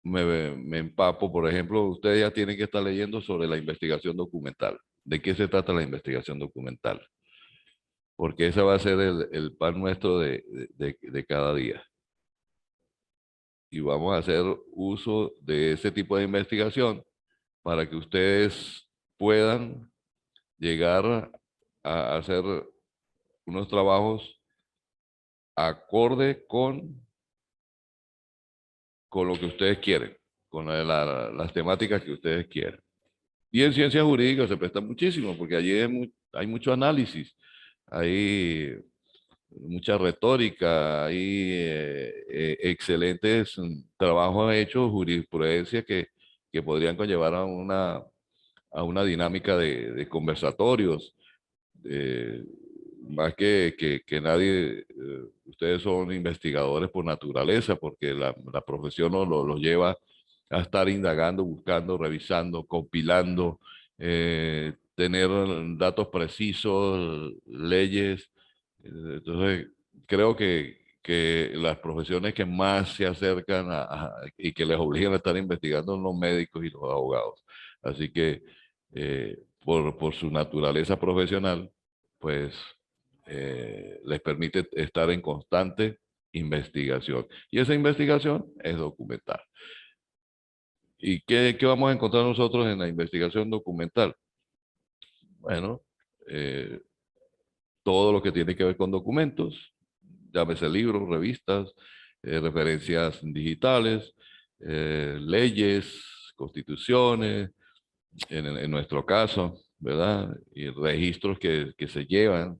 me empapo, por ejemplo, ustedes ya tienen que estar leyendo sobre la investigación documental. ¿De qué se trata la investigación documental? Porque ese va a ser el pan nuestro de cada día. Y vamos a hacer uso de ese tipo de investigación para que ustedes puedan llegar a hacer unos trabajos acorde con lo que ustedes quieren, con las temáticas que ustedes quieren. Y en ciencias jurídicas se presta muchísimo, porque allí hay mucho análisis, hay mucha retórica, hay excelentes trabajos hechos, jurisprudencia que podrían conllevar a una dinámica de conversatorios. eh, Más que nadie, ustedes son investigadores por naturaleza, porque la profesión los lleva a estar indagando, buscando, revisando, compilando, tener datos precisos, leyes. Entonces, creo que las profesiones que más se acercan y que les obligan a estar investigando son los médicos y los abogados. Así que, por su naturaleza profesional, pues les permite estar en constante investigación. Y esa investigación es documental. ¿Y qué vamos a encontrar nosotros en la investigación documental? Bueno, eh, todo lo que tiene que ver con documentos, llámese libros, revistas, referencias digitales, leyes, constituciones, en nuestro caso, ¿verdad? Y registros que se llevan.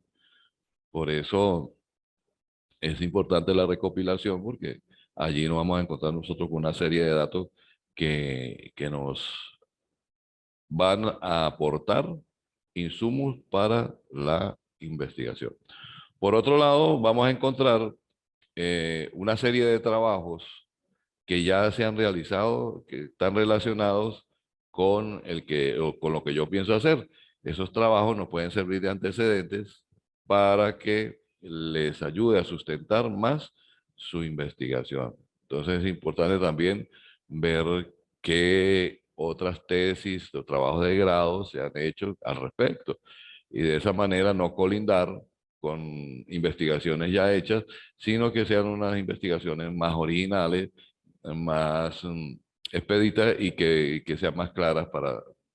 Por eso es importante la recopilación porque allí nos vamos a encontrar nosotros con una serie de datos que nos van a aportar insumos para la investigación. Por otro lado, vamos a encontrar una serie de trabajos que ya se han realizado, que están relacionados o con lo que yo pienso hacer. Esos trabajos nos pueden servir de antecedentes para que les ayude a sustentar más su investigación. Entonces es importante también ver qué otras tesis o trabajos de grado se han hecho al respecto. Y de esa manera no colindar con investigaciones ya hechas, sino que sean unas investigaciones más originales, más expeditas y que sean más claras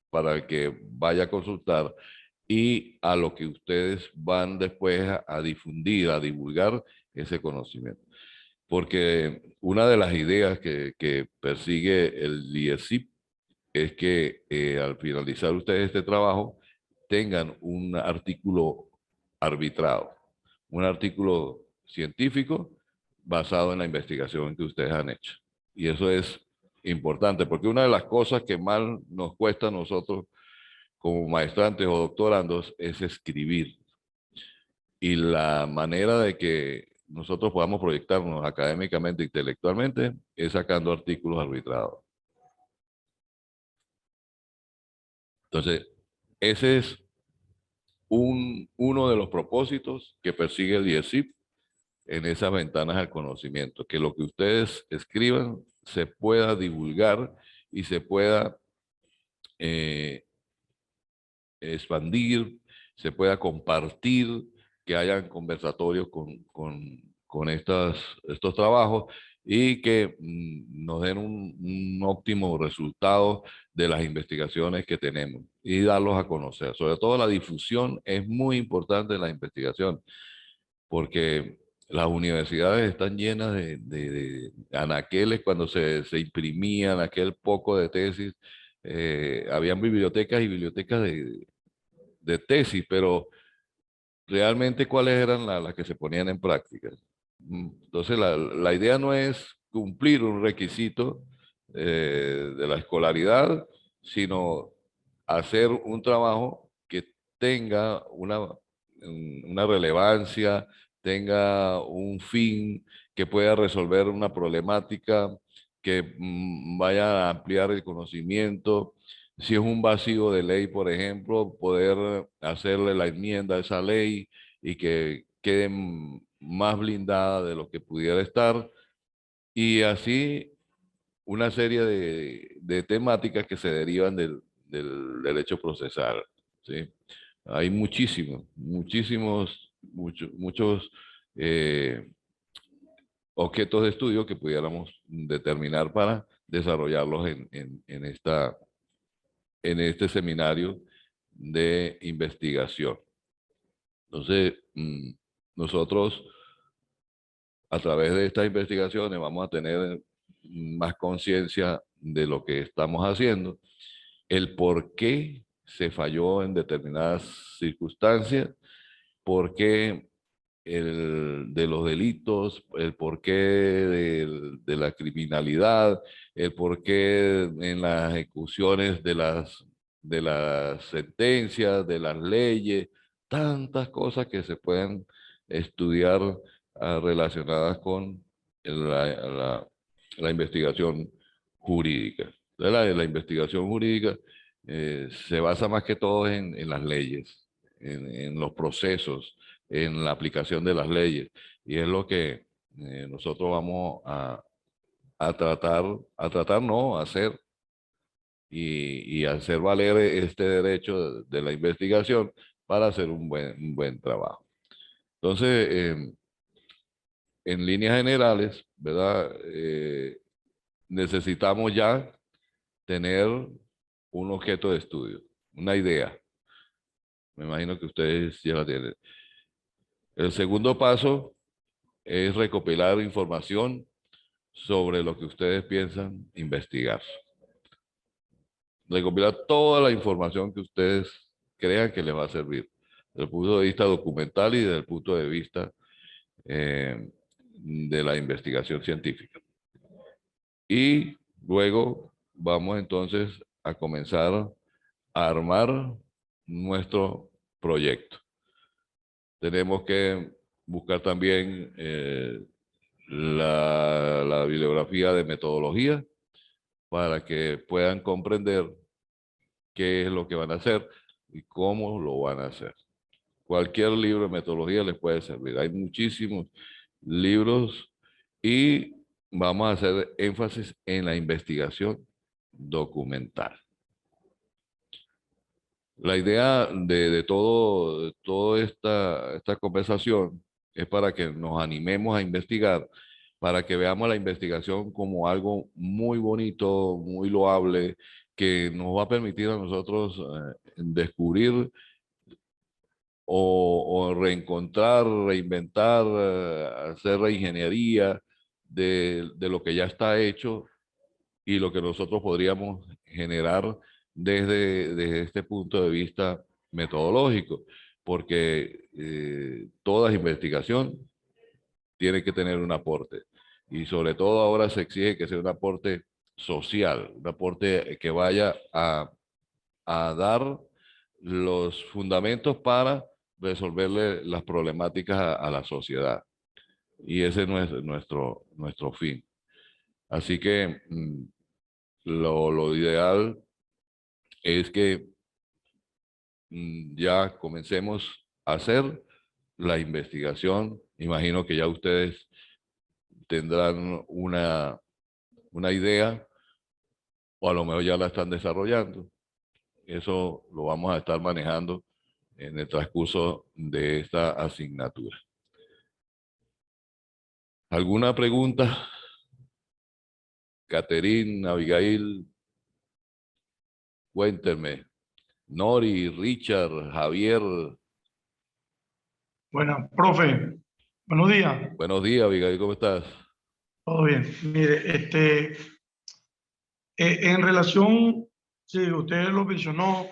para el que vaya a consultar y a lo que ustedes van después a difundir, a divulgar ese conocimiento. Porque una de las ideas que persigue el IESIP es que al finalizar ustedes este trabajo tengan un artículo arbitrado, un artículo científico basado en la investigación que ustedes han hecho. Y eso es importante, porque una de las cosas que más nos cuesta a nosotros como maestrantes o doctorandos es escribir. Y la manera de que nosotros podamos proyectarnos académicamente, intelectualmente, es sacando artículos arbitrados. Entonces, ese es uno de los propósitos que persigue el IESIP en esas ventanas al conocimiento, que lo que ustedes escriban se pueda divulgar y se pueda eh, expandir, se pueda compartir, que hayan conversatorios con estos trabajos y que nos den un óptimo resultado de las investigaciones que tenemos y darlos a conocer. Sobre todo la difusión es muy importante en la investigación, porque las universidades están llenas de anaqueles cuando se imprimían aquel poco de tesis. Habían bibliotecas y bibliotecas de tesis, pero realmente cuáles eran las que se ponían en práctica. Entonces, la idea no es cumplir un requisito de la escolaridad, sino hacer un trabajo que tenga una relevancia, tenga un fin, que pueda resolver una problemática, que vaya a ampliar el conocimiento. Si es un vacío de ley, por ejemplo, poder hacerle la enmienda a esa ley y que quede más blindada de lo que pudiera estar. Y así una serie de temáticas que se derivan del derecho procesal, ¿sí? Hay muchos eh, objetos de estudio que pudiéramos determinar para desarrollarlos en este seminario de investigación. Entonces, nosotros a través de estas investigaciones vamos a tener más conciencia de lo que estamos haciendo, el por qué se falló en determinadas circunstancias, por qué de los delitos, el porqué de la criminalidad, el porqué en las ejecuciones de las sentencias, de las leyes, tantas cosas que se pueden estudiar relacionadas con la investigación jurídica. La investigación jurídica se basa más que todo en las leyes, en los procesos, en la aplicación de las leyes. Y es lo que nosotros vamos a tratar no, a hacer y hacer valer este derecho de la investigación para hacer un buen trabajo. Entonces, en líneas generales, ¿verdad? Necesitamos ya tener un objeto de estudio, una idea. Me imagino que ustedes ya la tienen. El segundo paso es recopilar información sobre lo que ustedes piensan investigar. Recopilar toda la información que ustedes crean que les va a servir, desde el punto de vista documental y desde el punto de vista de la investigación científica. Y luego vamos entonces a comenzar a armar nuestro proyecto. Tenemos que buscar también la bibliografía de metodología para que puedan comprender qué es lo que van a hacer y cómo lo van a hacer. Cualquier libro de metodología les puede servir. Hay muchísimos libros y vamos a hacer énfasis en la investigación documental. La idea toda esta conversación es para que nos animemos a investigar, para que veamos la investigación como algo muy bonito, muy loable, que nos va a permitir a nosotros descubrir o reencontrar, reinventar, hacer reingeniería de lo que ya está hecho y lo que nosotros podríamos generar desde este punto de vista metodológico, porque toda investigación tiene que tener un aporte. Y sobre todo ahora se exige que sea un aporte social, un aporte que vaya a dar los fundamentos para resolverle las problemáticas a la sociedad. Y ese no es nuestro fin. Así que lo ideal es que ya comencemos a hacer la investigación. Imagino que ya ustedes tendrán una idea o a lo mejor ya la están desarrollando. Eso lo vamos a estar manejando en el transcurso de esta asignatura. ¿Alguna pregunta? Caterine, Abigail, cuéntenme. Nori, Richard, Javier. Bueno, profe, buenos días. Buenos días, Abigail, ¿cómo estás? Todo bien. Mire, en relación, sí, usted lo mencionó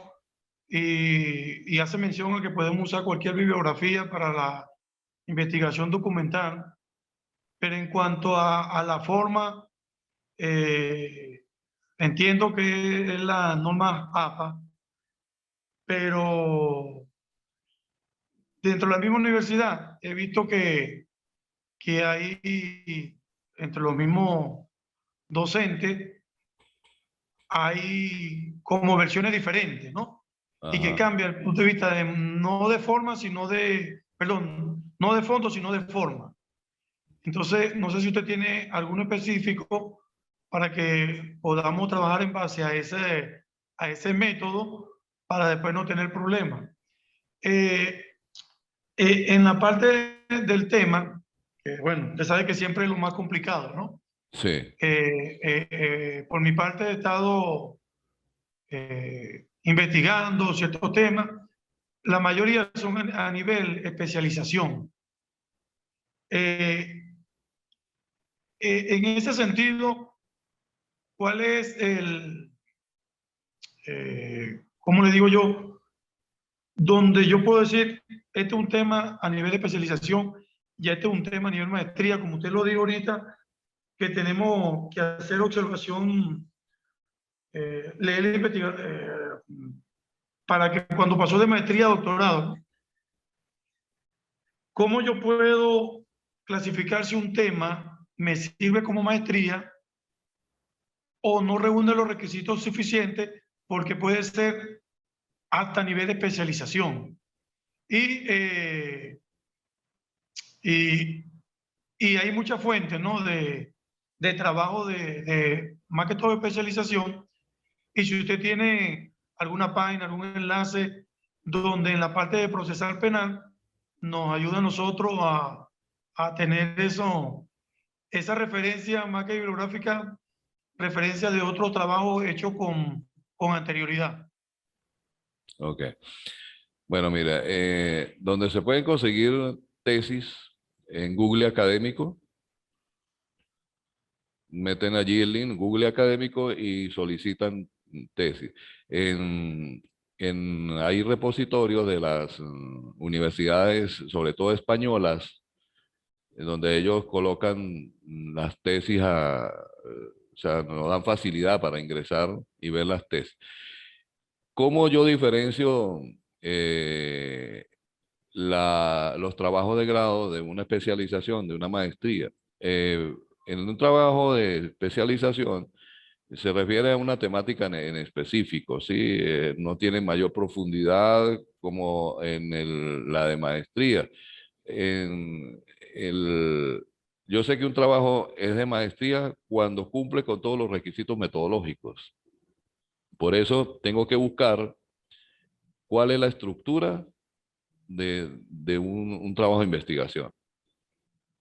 y hace mención a que podemos usar cualquier bibliografía para la investigación documental, pero en cuanto a la forma, entiendo que es la norma APA, pero dentro de la misma universidad he visto que hay entre los mismos docentes hay como versiones diferentes, ¿no? Y que Ajá. cambia el punto de vista de, no de forma, sino de, perdón, no de fondo, sino de forma. Entonces, no sé si usted tiene alguno específico para que podamos trabajar en base a ese método para después no tener problemas. Eh, en la parte del tema, que bueno, usted sabe que siempre es lo más complicado, ¿no? Sí, Por mi parte he estado investigando ciertos temas, la mayoría son a nivel especialización. Eh, en ese sentido, ¿cuál es cómo le digo yo, donde yo puedo decir, este es un tema a nivel de especialización y este es un tema a nivel maestría, como usted lo dijo ahorita, que tenemos que hacer observación, leer, investigar, para que cuando pasó de maestría a doctorado, ¿cómo yo puedo clasificar si un tema me sirve como maestría o no reúne los requisitos suficientes porque puede ser hasta nivel de especialización? Y, y, y hay muchas fuentes, ¿no? de trabajo de más que todo especialización. Y si usted tiene alguna página, algún enlace donde en la parte de procesal penal nos ayuda a nosotros a tener eso, esa referencia más que bibliográfica, referencia de otro trabajo hecho con anterioridad. ok. Bueno, mira, donde se pueden conseguir tesis en Google Académico, meten allí el link Google Académico y solicitan tesis. En, hay repositorios de las universidades, sobre todo españolas, donde ellos colocan las tesis o sea, nos dan facilidad para ingresar y ver las tesis. ¿Cómo yo diferencio los trabajos de grado de una especialización, de una maestría? Eh, en un trabajo de especialización se refiere a una temática en específico, ¿sí? No tiene mayor profundidad como en la de maestría. En el, yo sé que un trabajo es de maestría cuando cumple con todos los requisitos metodológicos. Por eso tengo que buscar cuál es la estructura de un trabajo de investigación.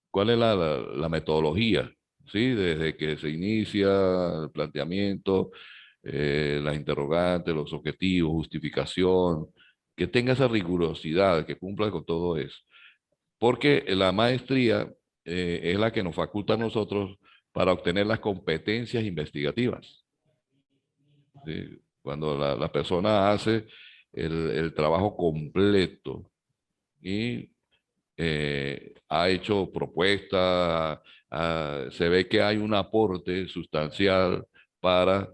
¿Cuál es la metodología? ¿Sí? Desde que se inicia el planteamiento, las interrogantes, los objetivos, justificación, que tenga esa rigurosidad, que cumpla con todo eso. Porque la maestría es la que nos faculta a nosotros para obtener las competencias investigativas. ¿Sí? Cuando la persona hace el trabajo completo y ha hecho propuestas, se ve que hay un aporte sustancial para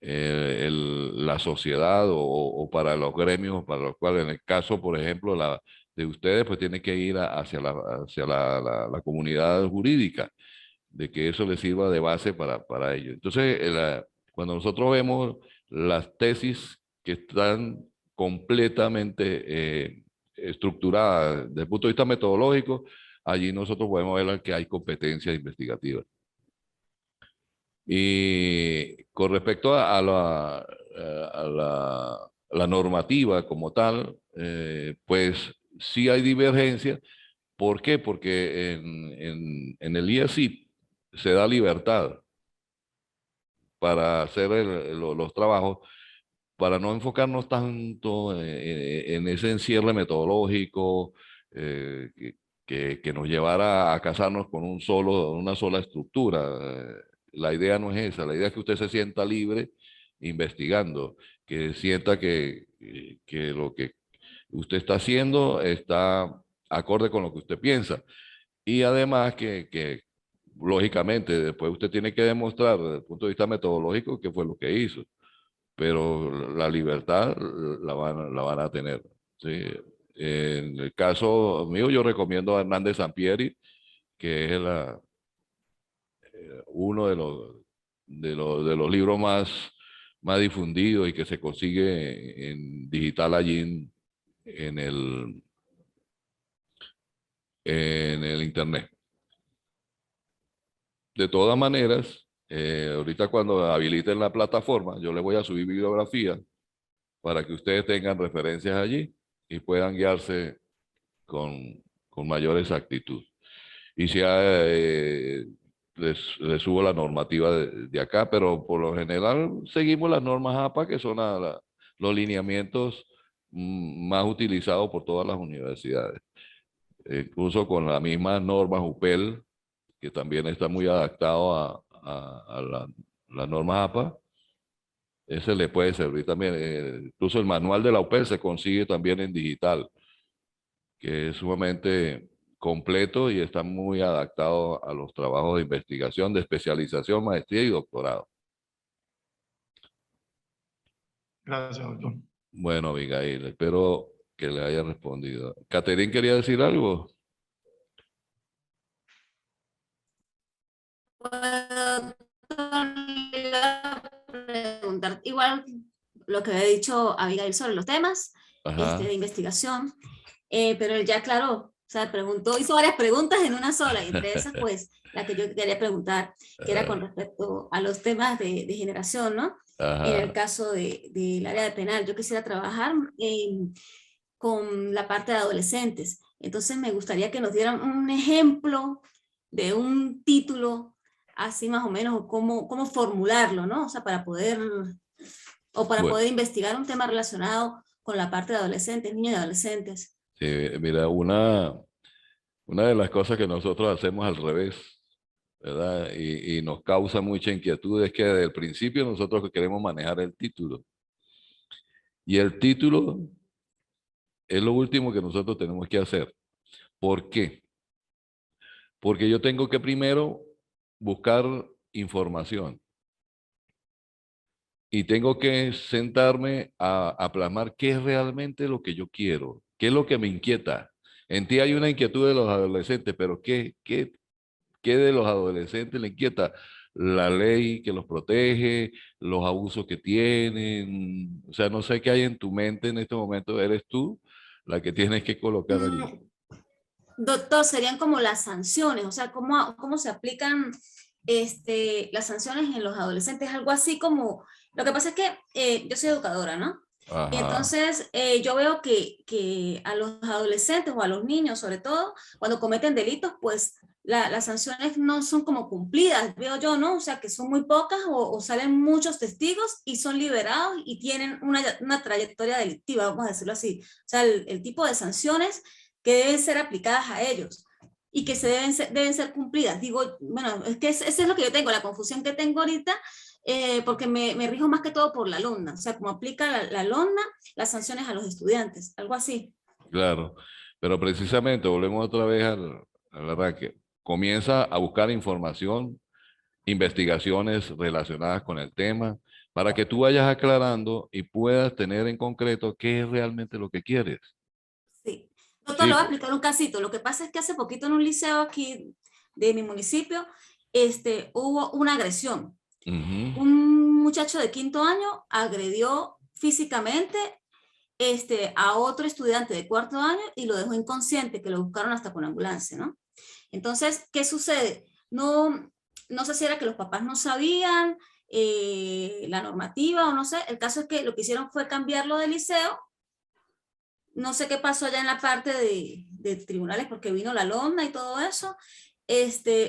la sociedad o para los gremios, para los cuales en el caso, por ejemplo, de ustedes, pues tiene que ir hacia la comunidad jurídica, de que eso les sirva de base para ello. Entonces, cuando nosotros vemos las tesis que están completamente estructuradas desde el punto de vista metodológico, allí nosotros podemos ver que hay competencia investigativa. Y con respecto a la normativa como tal, pues sí hay divergencia. ¿Por qué? Porque en el IECIP se da libertad para hacer los trabajos, para no enfocarnos tanto en ese encierre metodológico que nos llevara a casarnos con una sola estructura. La idea no es esa, la idea es que usted se sienta libre investigando, que sienta que lo que usted está haciendo está acorde con lo que usted piensa. Y además que lógicamente después usted tiene que demostrar desde el punto de vista metodológico qué fue lo que hizo, pero la libertad la van a tener. ¿Sí? En el caso mío, yo recomiendo a Hernández Sampieri, que es uno de los libros más difundidos y que se consigue en digital allí en el internet. De todas maneras, ahorita cuando habiliten la plataforma, yo les voy a subir bibliografía para que ustedes tengan referencias allí y puedan guiarse con mayor exactitud. Y si les subo la normativa de acá, pero por lo general seguimos las normas APA, que son los lineamientos más utilizados por todas las universidades. Incluso con las mismas normas UPEL, que también está muy adaptado a las normas APA, ese le puede servir también. Incluso el manual de la UPEL se consigue también en digital, que es sumamente completo y está muy adaptado a los trabajos de investigación, de especialización, maestría y doctorado. Gracias, doctor. Bueno, Abigail, espero que le haya respondido. Catherine, ¿quería decir algo? Puedo preguntar igual lo que había dicho Abigail sobre los temas de investigación, pero él ya aclaró, o sea, hizo varias preguntas en una sola, y entre esas, pues, la que yo quería preguntar, que era con respecto a los temas de generación, ¿no? En el caso del área de penal, yo quisiera trabajar con la parte de adolescentes, entonces me gustaría que nos dieran un ejemplo de un título así más o menos, o cómo formularlo, ¿no? O sea, para poder investigar un tema relacionado con la parte de adolescentes, niños y adolescentes. Sí, mira, una de las cosas que nosotros hacemos al revés, ¿verdad? Y nos causa mucha inquietud es que desde el principio nosotros queremos manejar el título. Y el título es lo último que nosotros tenemos que hacer. ¿Por qué? Porque yo tengo que primero buscar información y tengo que sentarme a plasmar qué es realmente lo que yo quiero, qué es lo que me inquieta. En ti hay una inquietud de los adolescentes, pero ¿qué de los adolescentes le inquieta? La ley que los protege, los abusos que tienen. O sea, no sé qué hay en tu mente en este momento. Eres tú la que tienes que colocar allí. Doctor, serían como las sanciones, o sea, cómo se aplican las sanciones en los adolescentes, algo así como, lo que pasa es que yo soy educadora, ¿no? Ajá. Y entonces yo veo que a los adolescentes o a los niños sobre todo, cuando cometen delitos, pues las sanciones no son como cumplidas, veo yo, ¿no? O sea, que son muy pocas o salen muchos testigos y son liberados y tienen una trayectoria delictiva, vamos a decirlo así. O sea, el tipo de sanciones que deben ser aplicadas a ellos y que deben ser cumplidas. Digo, bueno, es que eso es lo que yo tengo, la confusión que tengo ahorita, porque me rijo más que todo por la alumna, o sea, cómo aplica la alumna las sanciones a los estudiantes, algo así. Claro. Pero precisamente, volvemos otra vez al arranque. Comienza a buscar información, investigaciones relacionadas con el tema, para que tú vayas aclarando y puedas tener en concreto qué es realmente lo que quieres. Sí. Doctor, Sí. le voy a explicar un casito. Lo que pasa es que hace poquito en un liceo aquí de mi municipio, hubo una agresión. Un muchacho de 5º año agredió físicamente a otro estudiante de 4º año y lo dejó inconsciente, que lo buscaron hasta con ambulancia, ¿no? Entonces, ¿qué sucede? No sé si era que los papás no sabían la normativa o no sé. El caso es que lo que hicieron fue cambiarlo de liceo. No sé qué pasó allá en la parte de tribunales porque vino la LOMNA y todo eso.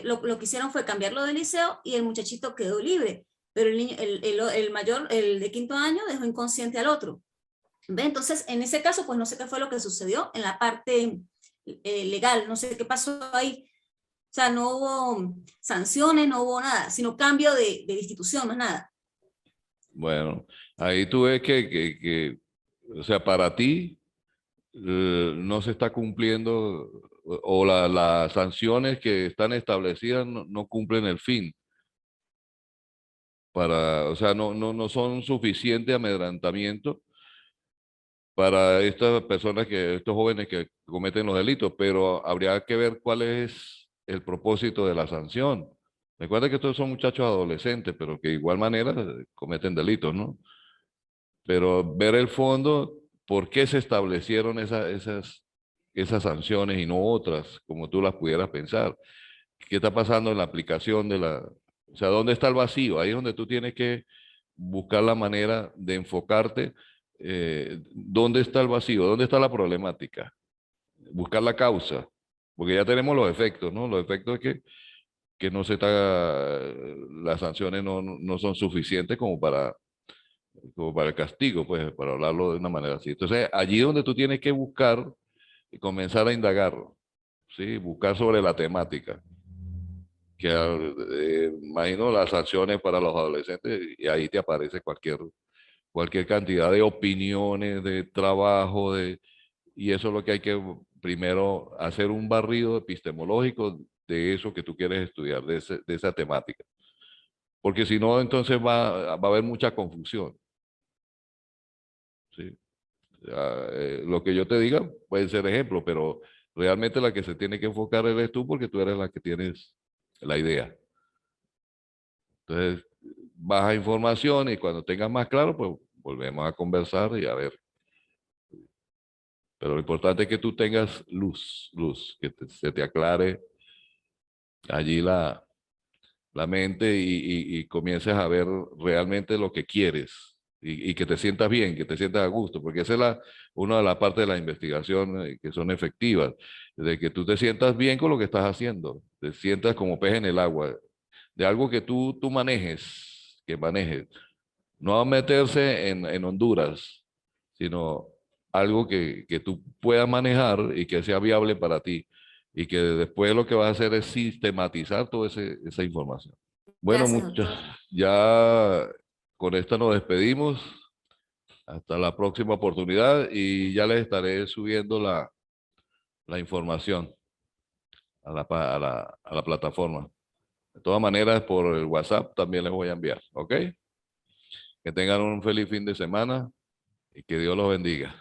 Lo que hicieron fue cambiarlo de liceo y el muchachito quedó libre, pero el niño, el mayor, el de 5º año, dejó inconsciente al otro. ¿Ve? Entonces, en ese caso, pues no sé qué fue lo que sucedió en la parte legal, no sé qué pasó ahí. O sea, no hubo sanciones, no hubo nada, sino cambio de institución, más nada. Bueno, ahí tú ves o sea, para ti no se está cumpliendo o las sanciones que están establecidas no cumplen el fin. O sea, no son suficiente amedrentamiento para estas personas estos jóvenes que cometen los delitos, pero habría que ver cuál es el propósito de la sanción. Recuerda que estos son muchachos adolescentes, pero que de igual manera cometen delitos, ¿no? Pero ver el fondo, por qué se establecieron esas sanciones y no otras, como tú las pudieras pensar. ¿Qué está pasando en la aplicación o sea, dónde está el vacío? Ahí es donde tú tienes que buscar la manera de enfocarte. ¿Dónde está el vacío? ¿Dónde está la problemática? Buscar la causa, porque ya tenemos los efectos, ¿no? Los efectos es que no se está, las sanciones no son suficientes como para el castigo, pues, para hablarlo de una manera así. Entonces, allí es donde tú tienes que buscar y comenzar a indagar, ¿sí? Buscar sobre la temática, que imagino las sanciones para los adolescentes y ahí te aparece cualquier cantidad de opiniones, de trabajo, y eso es lo que hay que primero hacer un barrido epistemológico de eso que tú quieres estudiar, de esa temática. Porque si no, entonces va a haber mucha confusión. ¿Sí? Lo que yo te diga puede ser ejemplo, pero realmente la que se tiene que enfocar eres tú porque tú eres la que tienes la idea. Entonces, baja información y cuando tengas más claro, pues volvemos a conversar y a ver. Pero lo importante es que tú tengas luz, que se te aclare allí la mente y comiences a ver realmente lo que quieres y que te sientas bien, que te sientas a gusto, porque esa es una de las partes de la investigación que son efectivas, de que tú te sientas bien con lo que estás haciendo, te sientas como pez en el agua, de algo que tú manejes, que manejes. No a meterse en Honduras, sino algo que tú puedas manejar y que sea viable para ti. Y que después lo que vas a hacer es sistematizar toda esa información. Bueno, Gracias, doctor. ya con esto nos despedimos. Hasta la próxima oportunidad y ya les estaré subiendo la información a la plataforma. De todas maneras, por el WhatsApp también les voy a enviar, ¿ok? Que tengan un feliz fin de semana y que Dios los bendiga.